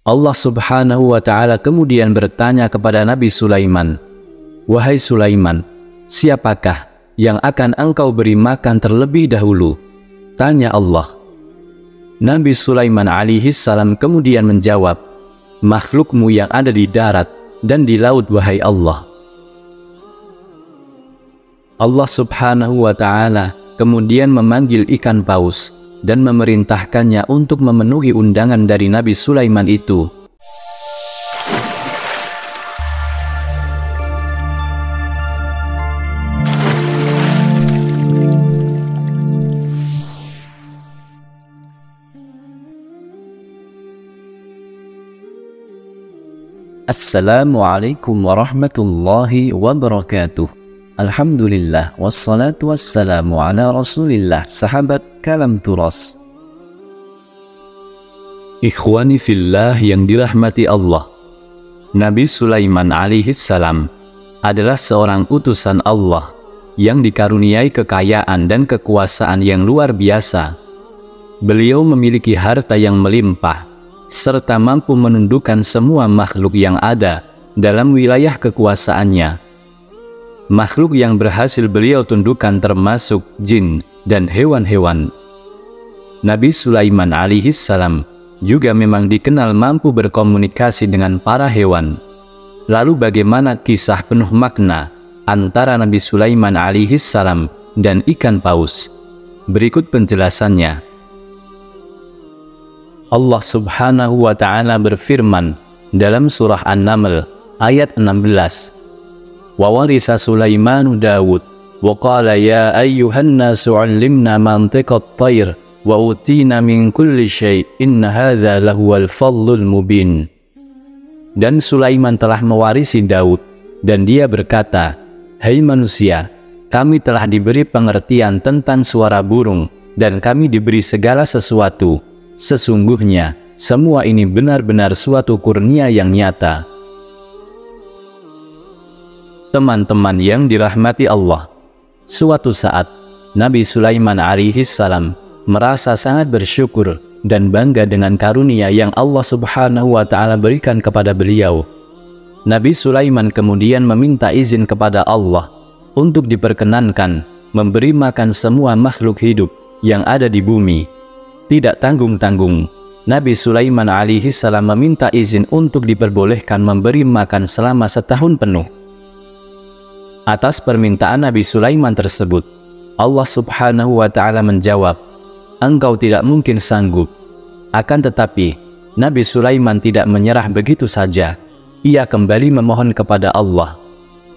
Allah Subhanahu wa Ta'ala kemudian bertanya kepada Nabi Sulaiman, "Wahai Sulaiman, siapakah yang akan engkau beri makan terlebih dahulu?" tanya Allah. Nabi Sulaiman alaihi salam kemudian menjawab, "Makhlukmu yang ada di darat dan di laut, wahai Allah." Allah Subhanahu wa Ta'ala kemudian memanggil ikan paus dan memerintahkannya untuk memenuhi undangan dari Nabi Sulaiman itu. Assalamualaikum warahmatullahi wabarakatuh. Alhamdulillah, wassalatu wassalamu ala rasulillah. Sahabat Kalam Turas, ikhwani fillah yang dirahmati Allah, Nabi Sulaiman alaihi salam adalah seorang utusan Allah yang dikaruniai kekayaan dan kekuasaan yang luar biasa. Beliau memiliki harta yang melimpah serta mampu menundukkan semua makhluk yang ada dalam wilayah kekuasaannya. Makhluk yang berhasil beliau tundukkan termasuk jin dan hewan-hewan. Nabi Sulaiman alaihi salam juga memang dikenal mampu berkomunikasi dengan para hewan. Lalu bagaimana kisah penuh makna antara Nabi Sulaiman alaihi salam dan ikan paus? Berikut penjelasannya. Allah Subhanahu wa Ta'ala berfirman dalam surah An-Naml ayat 16, "Wa waritha Sulaimanu Dawud wa qala ya ayyuhan nasu 'allimna mantiqat thair wa utina min kulli syai' inna hadza lahuwal fadlul mubin." Dan Sulaiman telah mewarisi Daud, dan dia berkata, "Hai manusia, kami telah diberi pengertian tentang suara burung, dan kami diberi segala sesuatu. Sesungguhnya semua ini benar-benar suatu kurnia yang nyata." Teman-teman yang dirahmati Allah, suatu saat Nabi Sulaiman alaihi salam merasa sangat bersyukur dan bangga dengan karunia yang Allah Subhanahu wa Ta'ala berikan kepada beliau. Nabi Sulaiman kemudian meminta izin kepada Allah untuk diperkenankan memberi makan semua makhluk hidup yang ada di bumi. Tidak tanggung-tanggung, Nabi Sulaiman alaihi salam meminta izin untuk diperbolehkan memberi makan selama setahun penuh. Atas permintaan Nabi Sulaiman tersebut, Allah Subhanahu wa Ta'ala menjawab, "Engkau tidak mungkin sanggup." Akan tetapi, Nabi Sulaiman tidak menyerah begitu saja. Ia kembali memohon kepada Allah,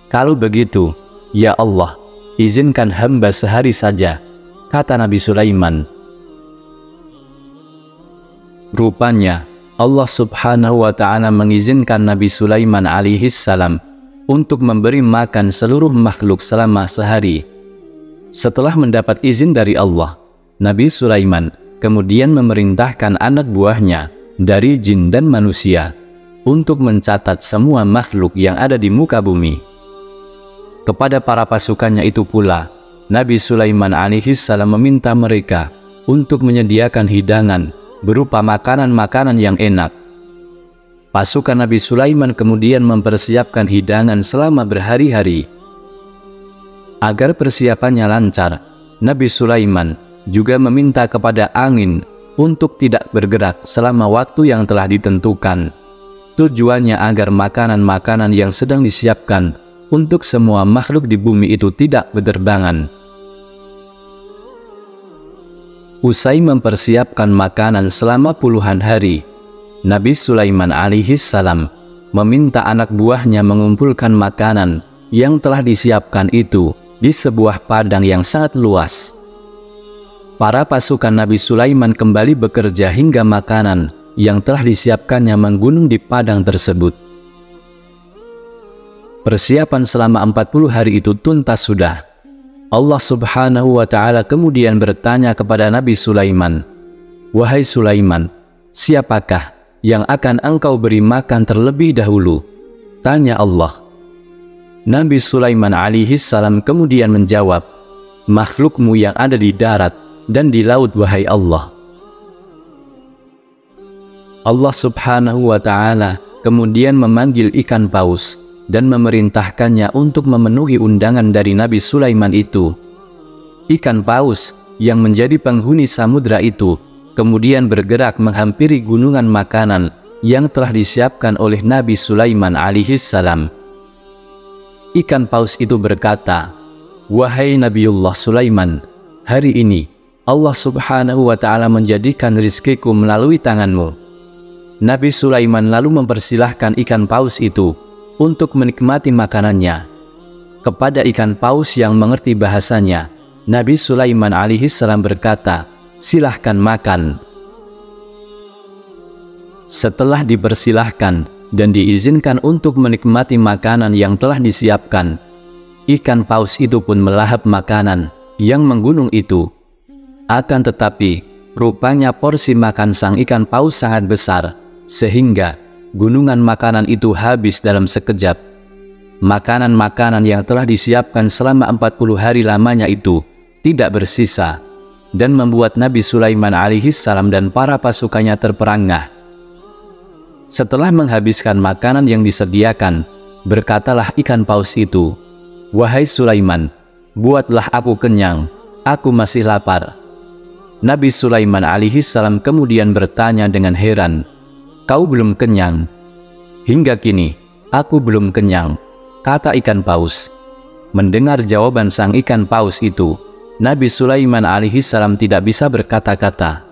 "Kalau begitu, ya Allah, izinkan hamba sehari saja," kata Nabi Sulaiman. Rupanya, Allah Subhanahu wa Ta'ala mengizinkan Nabi Sulaiman alaihi salam untuk memberi makan seluruh makhluk selama sehari. Setelah mendapat izin dari Allah, Nabi Sulaiman kemudian memerintahkan anak buahnya dari jin dan manusia untuk mencatat semua makhluk yang ada di muka bumi. Kepada para pasukannya itu pula, Nabi Sulaiman alaihi salam meminta mereka untuk menyediakan hidangan berupa makanan-makanan yang enak. Pasukan Nabi Sulaiman kemudian mempersiapkan hidangan selama berhari-hari. Agar persiapannya lancar, Nabi Sulaiman juga meminta kepada angin untuk tidak bergerak selama waktu yang telah ditentukan. Tujuannya agar makanan-makanan yang sedang disiapkan untuk semua makhluk di bumi itu tidak berterbangan. Usai mempersiapkan makanan selama puluhan hari, Nabi Sulaiman alaihi salam meminta anak buahnya mengumpulkan makanan yang telah disiapkan itu di sebuah padang yang sangat luas. Para pasukan Nabi Sulaiman kembali bekerja hingga makanan yang telah disiapkannya menggunung di padang tersebut. Persiapan selama 40 hari itu tuntas sudah. Allah Subhanahu wa Ta'ala kemudian bertanya kepada Nabi Sulaiman, "Wahai Sulaiman, siapakah yang akan engkau beri makan terlebih dahulu?" tanya Allah. Nabi Sulaiman alaihi salam kemudian menjawab, "Makhlukmu yang ada di darat dan di laut, wahai Allah." Allah Subhanahu wa Ta'ala kemudian memanggil ikan paus dan memerintahkannya untuk memenuhi undangan dari Nabi Sulaiman itu. Ikan paus yang menjadi penghuni samudra itu kemudian bergerak menghampiri gunungan makanan yang telah disiapkan oleh Nabi Sulaiman alaihissalam. Ikan paus itu berkata, "Wahai Nabiullah Sulaiman, hari ini Allah Subhanahu wa Ta'ala menjadikan rizkiku melalui tanganmu." Nabi Sulaiman lalu mempersilahkan ikan paus itu untuk menikmati makanannya. Kepada ikan paus yang mengerti bahasanya, Nabi Sulaiman alaihissalam berkata, "Silahkan makan." Setelah dipersilahkan dan diizinkan untuk menikmati makanan yang telah disiapkan, ikan paus itu pun melahap makanan yang menggunung itu. Akan tetapi, rupanya porsi makan sang ikan paus sangat besar, sehingga gunungan makanan itu habis dalam sekejap. Makanan-makanan yang telah disiapkan selama 40 hari lamanya itu tidak bersisa, dan membuat Nabi Sulaiman alaihissalam dan para pasukannya terperangah. Setelah menghabiskan makanan yang disediakan, berkatalah ikan paus itu, "Wahai Sulaiman, buatlah aku kenyang, aku masih lapar." Nabi Sulaiman alaihissalam kemudian bertanya dengan heran, "Kau belum kenyang?" "Hingga kini, aku belum kenyang," kata ikan paus. Mendengar jawaban sang ikan paus itu, Nabi Sulaiman alaihissalam tidak bisa berkata-kata.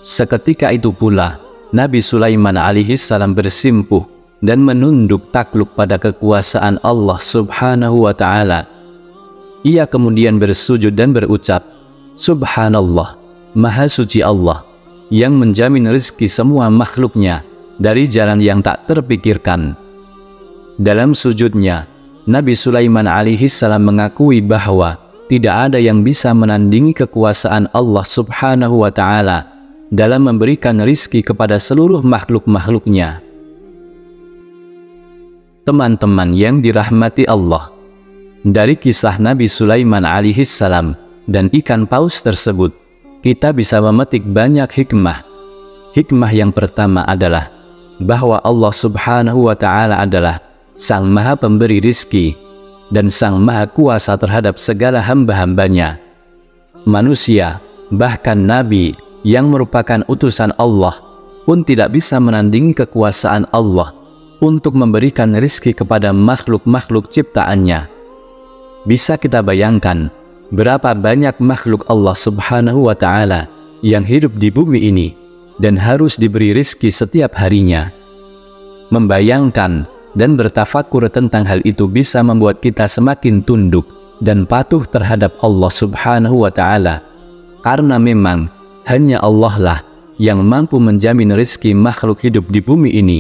Seketika itu pula, Nabi Sulaiman alaihissalam bersimpuh dan menunduk takluk pada kekuasaan Allah Subhanahu wa Ta'ala. Ia kemudian bersujud dan berucap, "Subhanallah, Maha Suci Allah, yang menjamin rezeki semua makhluknya dari jalan yang tak terpikirkan." Dalam sujudnya, Nabi Sulaiman alaihissalam mengakui bahwa tidak ada yang bisa menandingi kekuasaan Allah Subhanahu wa Ta'ala dalam memberikan rizki kepada seluruh makhluk-makhluknya. Teman-teman yang dirahmati Allah, dari kisah Nabi Sulaiman alaihissalam dan ikan paus tersebut, kita bisa memetik banyak hikmah. Hikmah yang pertama adalah bahwa Allah Subhanahu wa Ta'ala adalah Sang Maha Pemberi rizki dan Sang Maha Kuasa terhadap segala hamba-hambanya. Manusia, bahkan Nabi yang merupakan utusan Allah, pun tidak bisa menandingi kekuasaan Allah untuk memberikan rizki kepada makhluk-makhluk ciptaannya. Bisa kita bayangkan berapa banyak makhluk Allah Subhanahu wa Ta'ala yang hidup di bumi ini dan harus diberi rizki setiap harinya. Membayangkan dan bertafakur tentang hal itu bisa membuat kita semakin tunduk dan patuh terhadap Allah Subhanahu wa Ta'ala, karena memang hanya Allah lah yang mampu menjamin rizki makhluk hidup di bumi ini.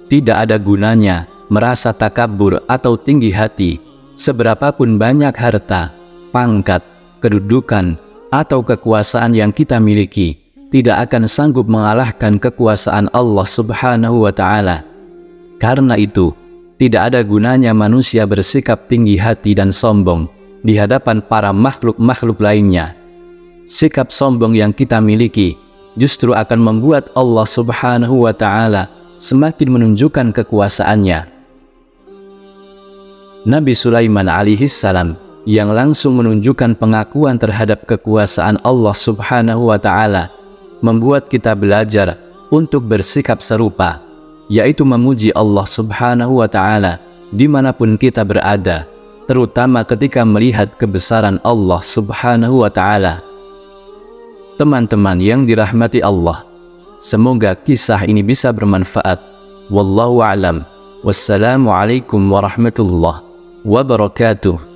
Tidak ada gunanya merasa takabur atau tinggi hati, seberapapun banyak harta, pangkat, kedudukan, atau kekuasaan yang kita miliki, tidak akan sanggup mengalahkan kekuasaan Allah Subhanahu wa Ta'ala. Karena itu, tidak ada gunanya manusia bersikap tinggi hati dan sombong di hadapan para makhluk-makhluk lainnya. Sikap sombong yang kita miliki justru akan membuat Allah Subhanahu wa Ta'ala semakin menunjukkan kekuasaannya. Nabi Sulaiman alaihissalam yang langsung menunjukkan pengakuan terhadap kekuasaan Allah Subhanahu wa Ta'ala membuat kita belajar untuk bersikap serupa, yaitu memuji Allah Subhanahu wa Ta'ala dimanapun kita berada, terutama ketika melihat kebesaran Allah Subhanahu wa Ta'ala. Teman-teman yang dirahmati Allah, semoga kisah ini bisa bermanfaat. Wallahu a'lam. Wassalamualaikum warahmatullahi wabarakatuh.